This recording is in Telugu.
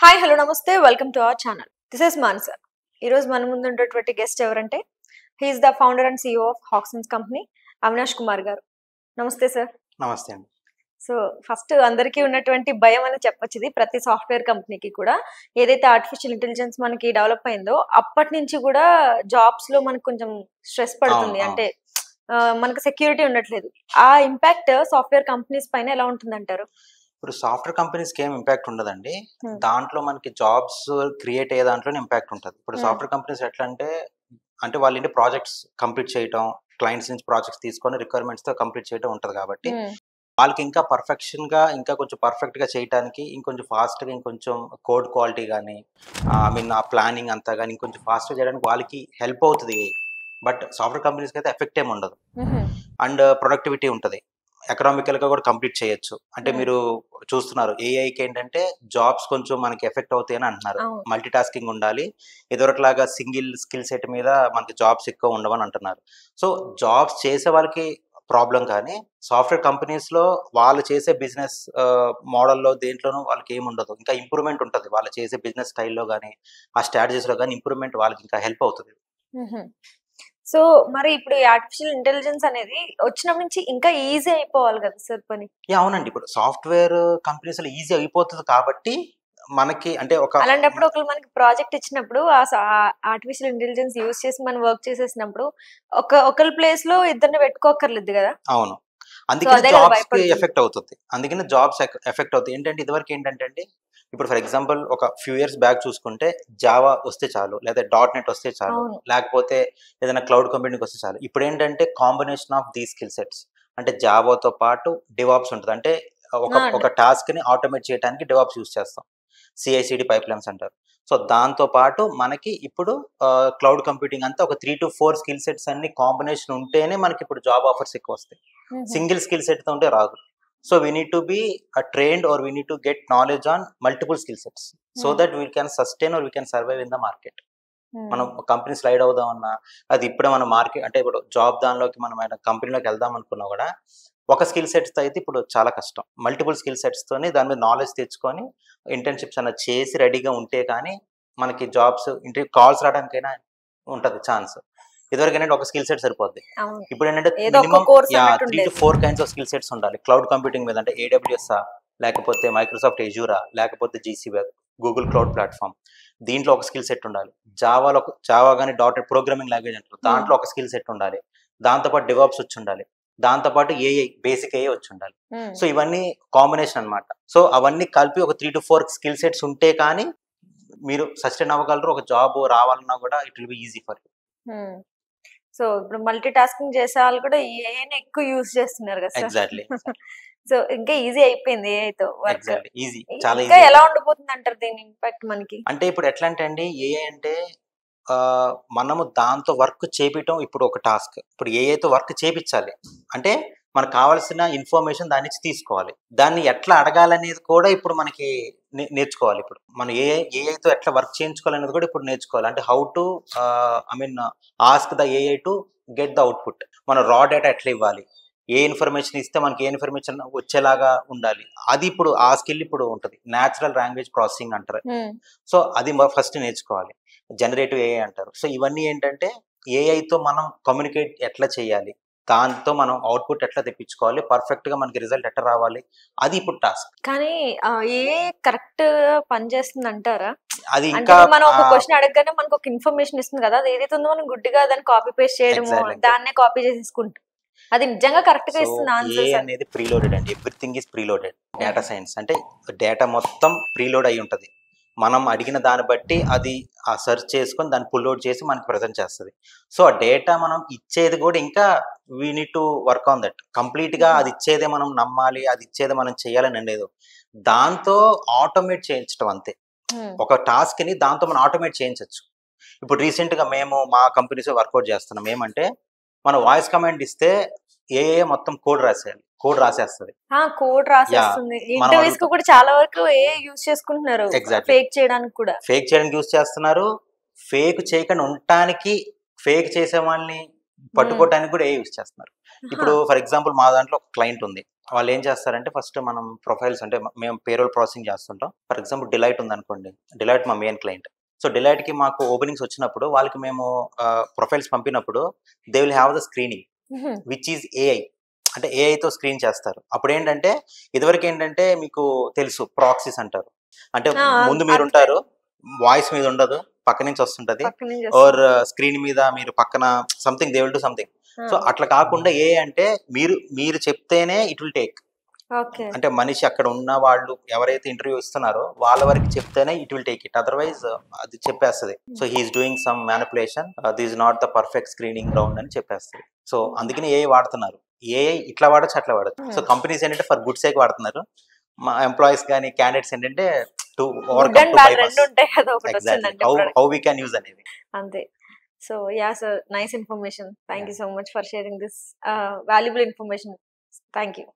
హాయ్ హలో నమస్తే welcome to our channel. This is మాన్సర్. ఈరోజు మన ముందు ఉన్నటువంటి గెస్ట్ ఎవరంటే he is the founder and CEO of హాక్సన్స్ కంపెనీ అవినాష్ కుమార్ గారు. నమస్తే సార్. నమస్తే అండి. సో ఫస్ట్ అందరికీ ఉన్నటువంటి భయం అని చెప్పొచ్చు, ఇది ప్రతి సాఫ్ట్వేర్ కంపెనీకి కూడా. ఏదైతే ఆర్టిఫిషియల్ ఇంటెలిజెన్స్ మనకి డెవలప్ అయిందో అప్పటి నుంచి కూడా జాబ్స్ లో మనకు కొంచెం స్ట్రెస్ పడుతుంది. అంటే మనకు సెక్యూరిటీ ఉండట్లేదు. ఆ ఇంపాక్ట్ సాఫ్ట్వేర్ కంపెనీస్ పైన ఎలా ఉంటుంది అంటారు? ఇప్పుడు సాఫ్ట్వేర్ కంపెనీస్కి ఏం ఇంపాక్ట్ ఉండదండి. దాంట్లో మనకి జాబ్స్ క్రియేట్ అయ్యే దాంట్లోనే ఇంపాక్ట్ ఉంటుంది. ఇప్పుడు సాఫ్ట్వేర్ కంపెనీస్ ఎట్లా అంటే వాళ్ళ ఇంటి ప్రాజెక్ట్స్ కంప్లీట్ చేయటం, క్లయింట్స్ నుంచి ప్రాజెక్ట్స్ తీసుకొని రిక్వైర్మెంట్స్తో కంప్లీట్ చేయటం ఉంటుంది కాబట్టి వాళ్ళకి ఇంకా పర్ఫెక్షన్గా ఇంకా కొంచెం పర్ఫెక్ట్గా చేయడానికి ఇంకొంచెం ఫాస్ట్గా ఇంకొంచెం కోడ్ క్వాలిటీ కానీ ఆ ప్లానింగ్ అంతా కానీ ఇంకొంచెం ఫాస్ట్గా చేయడానికి వాళ్ళకి హెల్ప్ అవుతుంది. బట్ సాఫ్ట్వేర్ కంపెనీస్కి అయితే ఎఫెక్ట్ ఏమి ఉండదు అండ్ ప్రొడక్టివిటీ ఉంటుంది. ఎకనామికల్గా కూడా కంప్లీట్ చేయొచ్చు. అంటే మీరు చూస్తున్నారు ఏఐకి ఏంటంటే జాబ్స్ కొంచెం మనకి ఎఫెక్ట్ అవుతాయి అని అంటున్నారు. మల్టీ టాస్కింగ్ ఉండాలి, ఎదురట్లాగా సింగిల్ స్కిల్ సెట్ మీద మనకి జాబ్స్ ఎక్కువ ఉండవని అంటున్నారు. సో జాబ్స్ చేసే వాళ్ళకి ప్రాబ్లం, కానీ సాఫ్ట్వేర్ కంపెనీస్లో వాళ్ళు చేసే బిజినెస్ మోడల్లో దేంట్లోనూ వాళ్ళకి ఏమి ఉండదు. ఇంకా ఇంప్రూవ్మెంట్ ఉంటుంది వాళ్ళు చేసే బిజినెస్ స్టైల్లో కానీ ఆ స్ట్రాటజీస్లో కానీ ఇంప్రూవ్మెంట్ వాళ్ళకి ఇంకా హెల్ప్ అవుతుంది. సో మరి ఇప్పుడు ఈ ఆర్టిఫిషియల్ ఇంటెలిజెన్స్ అనేది వచ్చినప్పటి నుంచి ఇంకా ఈజీ అయిపోవాలి కదా సార్ పని? అవునండి. ఇప్పుడు సాఫ్ట్వేర్ కంపెనీస్ లో ఈజీ అయిపోతుంది కాబట్టి మనకి అంటే అలాంటప్పుడు ఒకరు మనకి ప్రాజెక్ట్ ఇచ్చినప్పుడు ఆర్టిఫిషియల్ ఇంటెలిజెన్స్ యూజ్ చేసి మనం వర్క్ చేసేసినప్పుడు ఒకరి ప్లేస్ లో ఇద్దరిని పెట్టుకోకర్లేదు కదా. అవును, అందుకని జాబ్స్ కి ఎఫెక్ట్ అవుతుంది. అందుకని జాబ్స్ ఎఫెక్ట్ అవుతాయి. ఏంటంటే ఇదివరకు ఏంటంటే అండి, ఇప్పుడు ఫర్ ఎగ్జాంపుల్ ఒక ఫ్యూ ఇయర్స్ బ్యాక్ చూసుకుంటే జావా వస్తే చాలు, లేదా .NET వస్తే చాలు, లేకపోతే ఏదైనా క్లౌడ్ కంప్యూటింగ్ వస్తే చాలు. ఇప్పుడు ఏంటంటే కాంబినేషన్ ఆఫ్ దీ స్కిల్ సెట్స్, అంటే జావాతో పాటు డివాప్స్ ఉంటుంది. అంటే ఒక టాస్క్ ని ఆటోమేట్ చేయడానికి డివాప్స్ యూజ్ చేస్తాం, CI/CD పైప్లైన్స్ అంటారు. సో దాంతో పాటు మనకి ఇప్పుడు క్లౌడ్ కంప్యూటింగ్ అంతా ఒక 3 to 4 స్కిల్ సెట్స్ అన్ని కాంబినేషన్ ఉంటేనే మనకి ఇప్పుడు జాబ్ ఆఫర్స్ ఎక్కువ వస్తాయి. సింగిల్ స్కిల్ సెట్ తో ఉంటే రాదు. So we need to be trained, or we need to get knowledge on multiple skill sets so that we can sustain or we can survive in the market. మనం కంపెనీ స్లైడ్ అవుదామన్నా, అది ఇప్పుడే మన మార్కెట్ అంటే ఇప్పుడు జాబ్ దానిలోకి మనం కంపెనీలోకి వెళ్దాం అనుకున్నా కూడా ఒక స్కిల్ సెట్స్తో అయితే ఇప్పుడు చాలా కష్టం. మల్టిపుల్ స్కిల్ సెట్స్తోని దాని మీద నాలెడ్జ్ తెచ్చుకొని ఇంటర్న్షిప్స్ అన్న చేసి రెడీగా ఉంటే కానీ మనకి జాబ్స్ ఇంటర్వ్యూ కాల్స్ రావడానికైనా ఉంటుంది ఛాన్స్. ఇదివరకు ఏంటంటే ఒక స్కిల్ సెట్ సరిపోద్ది. ఇప్పుడు ఏంటంటే minimum 3 to 4 kinds of skill sets ఉండాలి క్లౌడ్ కంప్యూటింగ్ మీద. అంటే AWS, లేకపోతే మైక్రోసాఫ్ట్ ఎజూరా, లేకపోతే GCP, గూగుల్ క్లౌడ్ ప్లాట్ఫామ్, దీంట్లో ఒక స్కిల్ సెట్ ఉండాలి. జావా కానీ .NET ప్రోగ్రామింగ్ లాంగ్వేజ్ అంటారు, దాంట్లో ఒక స్కిల్ సెట్ ఉండాలి. దాంతోపాటు డివాప్స్ వచ్చి ఉండాలి, దాంతోపాటు బేసిక్ AI వచ్చి ఉండాలి. సో ఇవన్నీ కాంబినేషన్ అనమాట. సో అవన్నీ కలిపి ఒక 3 to 4 స్కిల్ సెట్స్ ఉంటే కానీ మీరు సస్టైన్ అవ్వగలరు. ఒక జాబ్ రావాలన్నా కూడా it will be easy for you. So ఇప్పుడు మల్టీ టాస్కింగ్ చేసే వాళ్ళు కూడా ఏఐని ఎక్కువ యూజ్ చేస్తున్నారు కదా. ఎగ్జాక్ట్లీ. సో ఇంకా ఈజీ అయిపోయింది ఏఐతో వర్క్. ఈజీ, చాలా ఇంకా ఎలా ఉండబోతుంది అంటారు దీని ఇంపాక్ట్ మనకి? అంటే ఇప్పుడు ఎట్లా అంటే అండి, ఏఐ అంటే మనము దాంతో వర్క్ చేపించడం ఇప్పుడు ఒక టాస్క్. ఇప్పుడు ఏఐతో వర్క్ చేపించాలి అంటే మనకు కావాల్సిన ఇన్ఫర్మేషన్ దాని నుంచి తీసుకోవాలి, దాన్ని ఎట్లా అడగాలనేది కూడా ఇప్పుడు మనకి నేర్చుకోవాలి. ఇప్పుడు మనం ఏఐతో ఎట్లా వర్క్ చేయించుకోవాలనేది కూడా ఇప్పుడు నేర్చుకోవాలి. అంటే how to ask the AI to get the output. మనం రా డేటా ఎట్లా ఇవ్వాలి, ఏ ఇన్ఫర్మేషన్ ఇస్తే మనకి ఏ ఇన్ఫర్మేషన్ వచ్చేలాగా ఉండాలి, అది ఇప్పుడు ఆ స్కిల్ ఇప్పుడు ఉంటుంది. న్యాచురల్ లాంగ్వేజ్ ప్రాసెసింగ్ అంటారు. సో అది ఫస్ట్ నేర్చుకోవాలి. జనరేటివ్ ఏఐ అంటారు. సో ఇవన్నీ ఏంటంటే ఏఐతో మనం కమ్యూనికేట్ ఎట్లా చేయాలి, దాంతో మనం అవుట్పుట్ ఎట్లా తెప్పించుకోవాలి, పర్ఫెక్ట్ గా మనకి రిజల్ట్ ఎట్లా రావాలి, అది ఇప్పుడు టాస్క్. కానీ ఏ కరెక్ట్ పని చేస్తుంది అంటారా? అది ఇంకా మనం ఒక క్వశ్చన్ అడగగానే మనకు ఒక ఇన్ఫర్మేషన్ ఇస్తుంది కదా, అది ఏదైతే ఉందో మనం గుడ్డిగా దాన్ని కాపీ పేస్ట్ చేయడము, దాన్నే కాపీ చేసేసుకుంటాం. అది నిజంగా కరెక్ట్ గా ఇస్తుంది ఆన్సర్? ఏ అనేది ప్రీలోడెడ్ అండి. Everything is preloaded. Data science అంటే డేటా మొత్తం ప్రీలోడ్ అయి ఉంటుంది. మనం అడిగిన దాన్ని బట్టి అది ఆ సెర్చ్ చేసుకొని దాన్ని పుల్ అవుట్ చేసి మనకి ప్రజెంట్ చేస్తుంది. సో ఆ డేటా మనం ఇచ్చేది కూడా ఇంకా we need to work on that. Complete గా అది ఇచ్చేదే మనం నమ్మాలి, అది ఇచ్చేదే మనం చేయాలని లేదు. దాంతో ఆటోమేట్ చేయించడం అంతే. ఒక టాస్క్ ని దాంతో మనం ఆటోమేట్ చేయించవచ్చు. ఇప్పుడు రీసెంట్ గా మేము మా కంపెనీస్ వర్కౌట్ చేస్తున్నాం. ఏమంటే మనం వాయిస్ కమాండ్ ఇస్తే ఏఏ మొత్తం కోడ్ రాసేయాలి, కోడ్ రాసేస్తుంది. కోడ్ రాసేస్తుంది. ఇంటర్వ్యూస్ కు కూడా చాలా వరకు ఏఐ యూస్ చేసుకుంటున్నారు. ఫేక్ చేయడానికి కూడా, ఫేక్ చేయడానికి యూస్ చేస్తున్నారు. ఫేక్ చేయకుండా ఉండటానికి, ఫేక్ చేసే వాళ్ళని పట్టుకోవడానికి కూడా ఏ యూస్ చేస్తున్నారు. ఇప్పుడు ఫర్ ఎగ్జాంపుల్ మా దాంట్లో ఒక క్లయింట్ ఉంది. వాళ్ళు ఏం చేస్తారంటే ఫస్ట్ మనం ప్రొఫైల్స్ అంటే మేము పేరోల్ ప్రాసెసింగ్ చేస్తుంటాం. ఫర్ ఎగ్జాంపుల్ డిలైట్ ఉందనుకోండి, డిలైట్ మా మెయిన్ క్లయింట్. సో డిలైట్కి మాకు ఓపెనింగ్స్ వచ్చినప్పుడు వాళ్ళకి మేము ప్రొఫైల్స్ పంపినప్పుడు they will have the screening which is AI. అంటే ఏఐతో స్క్రీన్ చేస్తారు. అప్పుడు ఏంటంటే ఇదివరకు ఏంటంటే మీకు తెలుసు ప్రాక్సీస్ అంటారు. అంటే ముందు మీరు ఉంటారు, వాయిస్ మీద ఉండదు, పక్క నుంచి వస్తుంటది, ఆర్ స్క్రీన్ మీద మీరు పక్కన something they will do something. So అట్లా కాకుండా ఏ అంటే మీరు చెప్తేనే ఇట్ విల్ టేక్. అంటే మనిషి అక్కడ ఉన్న వాళ్ళు ఎవరైతే ఇంటర్వ్యూ ఇస్తున్నారో వాళ్ళ వరకు చెప్తేనే it will take it, otherwise అది చెప్పేస్తుంది. So he is doing some manipulation, this not the perfect screening round అని చెప్పేస్తుంది. సో అందుకని ఏ వాడుతున్నారు, ఏ ఇట్లా వాడచ్చు అట్లా వాడచ్చు. సో కంపెనీస్ ఏంటంటే ఫర్ గుడ్ సేక్ వాడుతున్నారు, మా ఎంప్లాయీస్ కానీ క్యాండిడేట్స్ ఏంటంటే to overcome to bypass how we can use అనేది అంతే. So yeah sir, nice information. Thank you so much for sharing this valuable information. Thank you.